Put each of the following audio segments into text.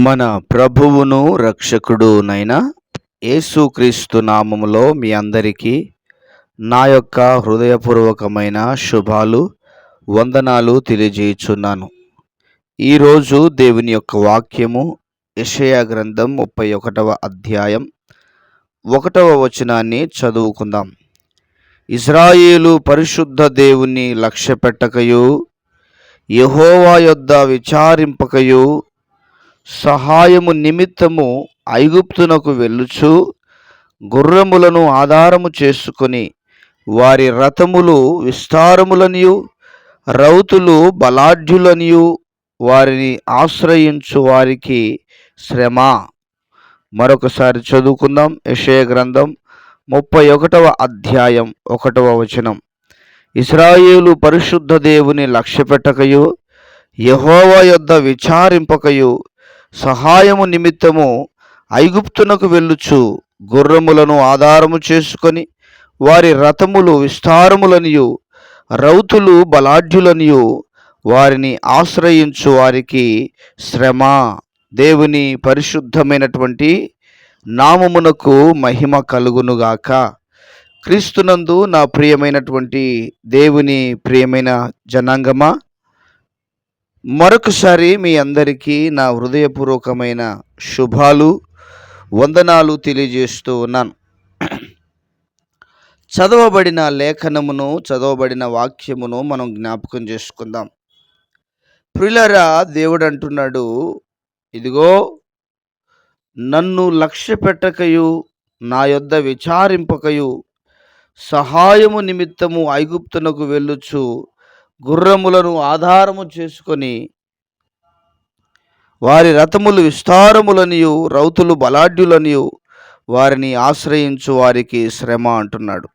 మన ప్రభువును రక్షకుడునైన యేసుక్రీస్తు నామములో మీ అందరికీ నా యొక్క హృదయపూర్వకమైన శుభాలు వందనాలు తెలియజేయుచున్నాను. ఈరోజు దేవుని యొక్క వాక్యము యెషయా గ్రంథం 31వ అధ్యాయం 1వ వచనాన్ని చదువుకుందాం. ఇశ్రాయేలు పరిశుద్ధ దేవుని లక్ష్యపెట్టకయు యెహోవా యొద్ద విచారింపకయు సహాయము నిమిత్తము ఐగుప్తునకు వెళ్ళుచు గుర్రములను ఆధారము చేసుకొని వారి రథములు విస్తారములనియు రౌతులు బలాఢ్యులనియు వారిని ఆశ్రయించు వారికి శ్రమ. మరొకసారి చదువుకుందాం. యెషయా గ్రంథం 31వ అధ్యాయం 1వ వచనం. ఇశ్రాయేలు పరిశుద్ధ దేవుని లక్ష్యపెట్టకయు యెహోవా యొద్ద విచారింపకయు సహాయము నిమిత్తము ఐగుప్తునకు వెళ్ళుచు గుర్రములను ఆధారము చేసుకొని వారి రథములు విస్తారములనియు రౌతులు బలాఢ్యులనియు వారిని ఆశ్రయించు వారికి శ్రమ. దేవుని పరిశుద్ధమైనటువంటి నామమునకు మహిమ కలుగునుగాక. క్రీస్తునందు నా ప్రియమైనటువంటి దేవుని ప్రియమైన జనాంగమా, మరొకసారి మీ అందరికీ నా హృదయపూర్వకమైన శుభాలు వందనాలు తెలియజేస్తూ ఉన్నాను. చదవబడిన లేఖనమును, చదవబడిన వాక్యమును మనం జ్ఞాపకం చేసుకుందాం. ప్రియులారా, దేవుడు అంటున్నాడు, ఇదిగో నన్ను లక్ష్య పెట్టకయు నా యొద్ద విచారింపకయు సహాయము నిమిత్తము ఐగుప్తునకు వెళ్ళుచు గుర్రములను ఆధారము చేసుకొని వారి రథములు విస్తారములనియు రౌతులు బలాఢ్యులనియు వారిని ఆశ్రయించు వారికి శ్రమ అంటున్నాడు.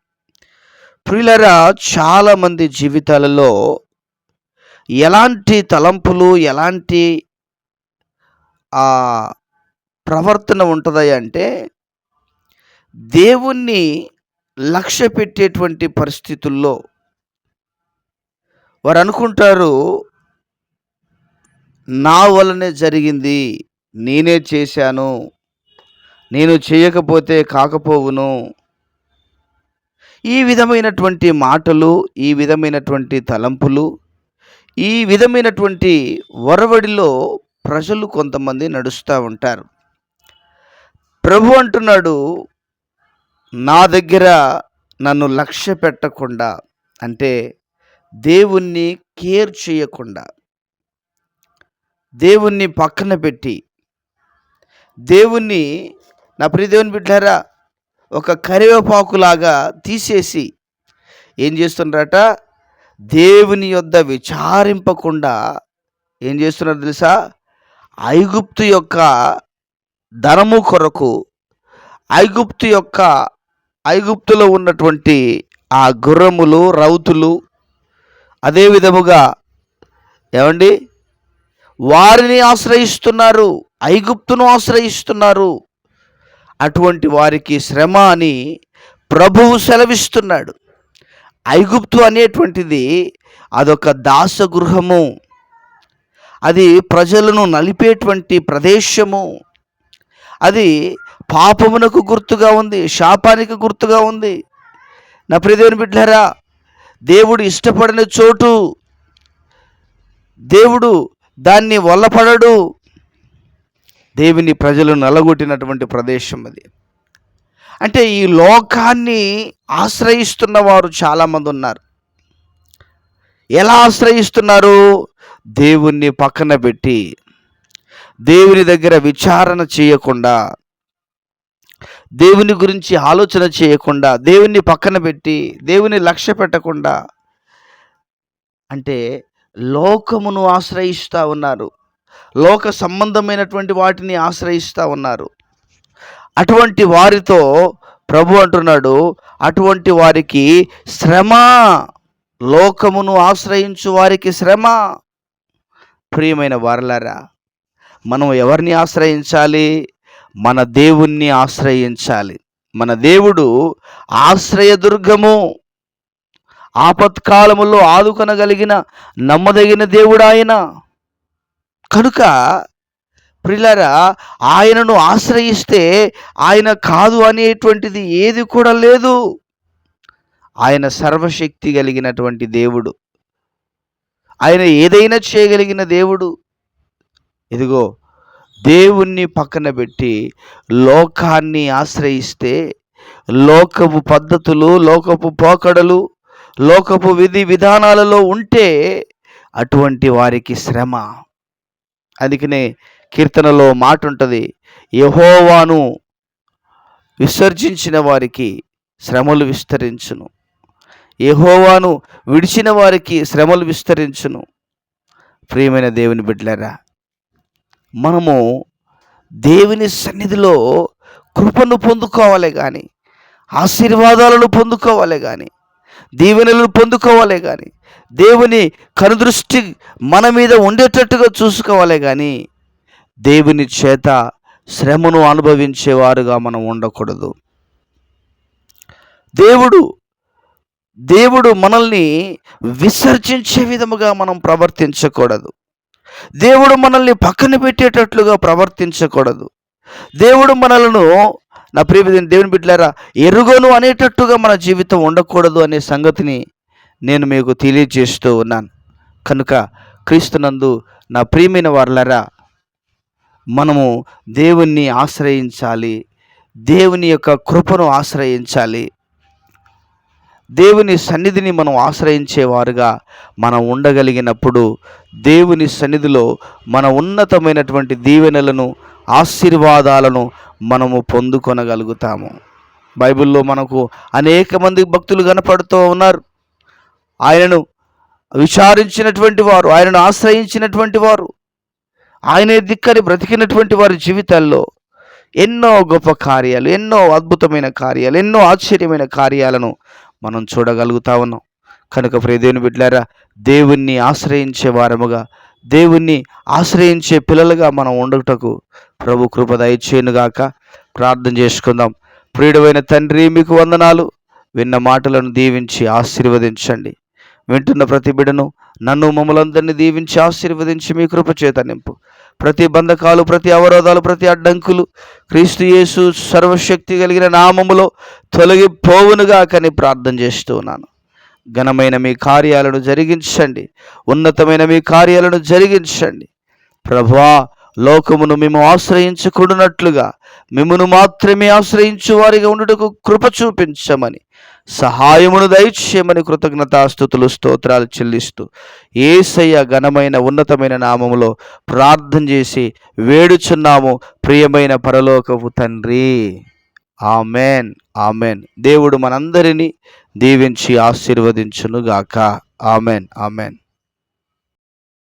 ప్రియులరా, చాలామంది జీవితాలలో ఎలాంటి తలంపులు, ఎలాంటి ప్రవర్తన ఉంటుంది అంటే దేవుణ్ణి లక్ష్య పెట్టేటువంటి పరిస్థితుల్లో వారు అనుకుంటారు, నా వలనే జరిగింది, నేనే చేశాను, నేను చేయకపోతే కాకపోవును. ఈ విధమైనటువంటి మాటలు, ఈ విధమైనటువంటి తలంపులు, ఈ విధమైనటువంటి ఒరవడిలో ప్రజలు కొంతమంది నడుస్తూ ఉంటారు. ప్రభు అంటున్నాడు, నా దగ్గర నన్ను లక్ష్య పెట్టకుండా, అంటే దేవుణ్ణి కేర్ చేయకుండా, దేవుణ్ణి పక్కన పెట్టి, దేవుణ్ణి, నా ప్రియ దేవుని బిడ్డలారా, ఒక కరివేపాకులాగా తీసేసి ఏం చేస్తున్నారట, దేవుని యొద్ద విచారింపకుండా ఏం చేస్తున్నారు తెలుసా, ఐగుప్తు యొక్క ధనము కొరకు, ఐగుప్తులో ఉన్నటువంటి ఆ గుర్రములు, రౌతులు, అదే విధముగా ఏమండి వారిని ఆశ్రయిస్తున్నారు, ఐగుప్తును ఆశ్రయిస్తున్నారు. అటువంటి వారికి శ్రమ అని ప్రభువు సెలవిస్తున్నాడు. ఐగుప్తు అనేటువంటిది అదొక దాసగృహము, అది ప్రజలను నలిపేటువంటి ప్రదేశము, అది పాపమునకు గుర్తుగా ఉంది, శాపానికి గుర్తుగా ఉంది. నా ప్రియదేవుని బిడ్డలారా, దేవుడు ఇష్టపడిన చోటు, దేవుడు దాన్ని వల్లపడడు. దేవుని ప్రజలు నలగొట్టినటువంటి ప్రదేశం అది. అంటే ఈ లోకాన్ని ఆశ్రయిస్తున్న వారు చాలామంది ఉన్నారు. ఎలా ఆశ్రయిస్తున్నారు? దేవుణ్ణి పక్కన పెట్టి, దేవుని దగ్గర విచారణ చేయకుండా, దేవుని గురించి ఆలోచన చేయకుండా, దేవుణ్ణి పక్కన పెట్టి, దేవుని లక్ష్య పెట్టకుండా, అంటే లోకమును ఆశ్రయిస్తూ ఉన్నారు, లోక సంబంధమైనటువంటి వాటిని ఆశ్రయిస్తూ ఉన్నారు. అటువంటి వారితో ప్రభు అంటున్నాడు, అటువంటి వారికి శ్రమ, లోకమును ఆశ్రయించు వారికి శ్రమ. ప్రియమైన వారలారా, మనం ఎవరిని ఆశ్రయించాలి? మన దేవుణ్ణి ఆశ్రయించాలి. మన దేవుడు ఆశ్రయదుర్గము, ఆపత్కాలములో ఆదుకొనగలిగిన నమ్మదగిన దేవుడు ఆయన. కనుక ప్రియులారా, ఆయనను ఆశ్రయిస్తే ఆయన కాదు అనేటువంటిది ఏది కూడా లేదు. ఆయన సర్వశక్తి కలిగినటువంటి దేవుడు. ఆయన ఏదైనా చేయగలిగిన దేవుడు. ఇదిగో, దేవుణ్ణి పక్కన పెట్టి లోకాన్ని ఆశ్రయిస్తే, లోకపు పద్ధతులు, లోకపు పోకడలు, లోకపు విధి విధానాలలో ఉంటే అటువంటి వారికి శ్రమ. అందుకనే కీర్తనలో మాట ఉంటుంది, యెహోవాను విసర్జించిన వారికి శ్రమలు విస్తరించును, యెహోవాను విడిచిన వారికి శ్రమలు విస్తరించును. ప్రియమైన దేవుని బిడ్డలారా, మనము దేవుని సన్నిధిలో కృపను పొందుకోవాలి కానీ, ఆశీర్వాదాలను పొందుకోవాలి కానీ, దీవెనలను పొందుకోవాలి కానీ, దేవుని కనుదృష్టి మన మీద ఉండేటట్టుగా చూసుకోవాలి కానీ, దేవుని చేత శ్రమను అనుభవించేవారుగా మనం ఉండకూడదు. దేవుడు మనల్ని విసర్జించే విధముగా మనం ప్రవర్తించకూడదు. దేవుడు మనల్ని పక్కన పెట్టేటట్లుగా ప్రవర్తించకూడదు. దేవుడు మనలను, నా ప్రియ దేవుని బిడ్డలారా, ఎరుగను అనేటట్టుగా మన జీవితం ఉండకూడదు అనే సంగతిని నేను మీకు తెలియజేస్తూ ఉన్నాను. కనుక క్రీస్తునందు నా ప్రియమైన వారలారా, మనము దేవుణ్ణి ఆశ్రయించాలి, దేవుని యొక్క కృపను ఆశ్రయించాలి. దేవుని సన్నిధిని మనం ఆశ్రయించేవారుగా మనం ఉండగలిగినప్పుడు దేవుని సన్నిధిలో మన ఉన్నతమైనటువంటి దీవెనలను, ఆశీర్వాదాలను మనము పొందుకొనగలుగుతాము. బైబిల్లో మనకు అనేక మంది భక్తులు కనపడుతూ ఉన్నారు. ఆయనను విచారించినటువంటి వారు, ఆయనను ఆశ్రయించినటువంటి వారు, ఆయనే దిక్కని బ్రతికినటువంటి వారి జీవితాల్లో ఎన్నో గొప్ప కార్యాలు, ఎన్నో అద్భుతమైన కార్యాలు, ఎన్నో ఆశ్చర్యమైన కార్యాలను మనం చూడగలుగుతా ఉన్నాం. కనుక ప్రియ దేవుని బిడ్డలారా, దేవుణ్ణి ఆశ్రయించే వారముగా, దేవుణ్ణి ఆశ్రయించే పిల్లలుగా మనం ఉండటకు ప్రభు కృప దయచేయునుగాక. ప్రార్థన చేసుకుందాం. ప్రియుడైన తండ్రి, మీకు వందనాలు. విన్న మాటలను దీవించి ఆశీర్వదించండి. వింటున్న ప్రతి బిడ్డను, నన్ను, మమ్మలందరినీ దీవించి ఆశీర్వదించి మీ కృప చేత నింపు. ప్రతి బంధకాలు, ప్రతి అవరోధాలు, ప్రతి అడ్డంకులు క్రీస్తు యేసు సర్వశక్తి కలిగిన నామములో తొలగిపోవునుగా కని ప్రార్థన చేస్తూ ఉన్నాను. ఘనమైన మీ కార్యాలను జరిగించండి, ఉన్నతమైన మీ కార్యాలను జరిగించండి. ప్రభువా, లోకమును మేము ఆశ్రయించకూడనట్లుగా మిమ్మును మాత్రమే ఆశ్రయించు వారిగా ఉండుటకు కృప చూపించమని, సహాయమును దయచేయమని కృతజ్ఞతాస్తుతులు, స్తోత్రాలు చెల్లిస్తూ యేసయ్య ఘనమైన ఉన్నతమైన నామములో ప్రార్థన చేసి వేడుచున్నాము, ప్రియమైన పరలోకపు తండ్రి. Amen, amen. దేవుడు మనందరినీ దీవించి ఆశీర్వదించునుగాక. Amen, amen.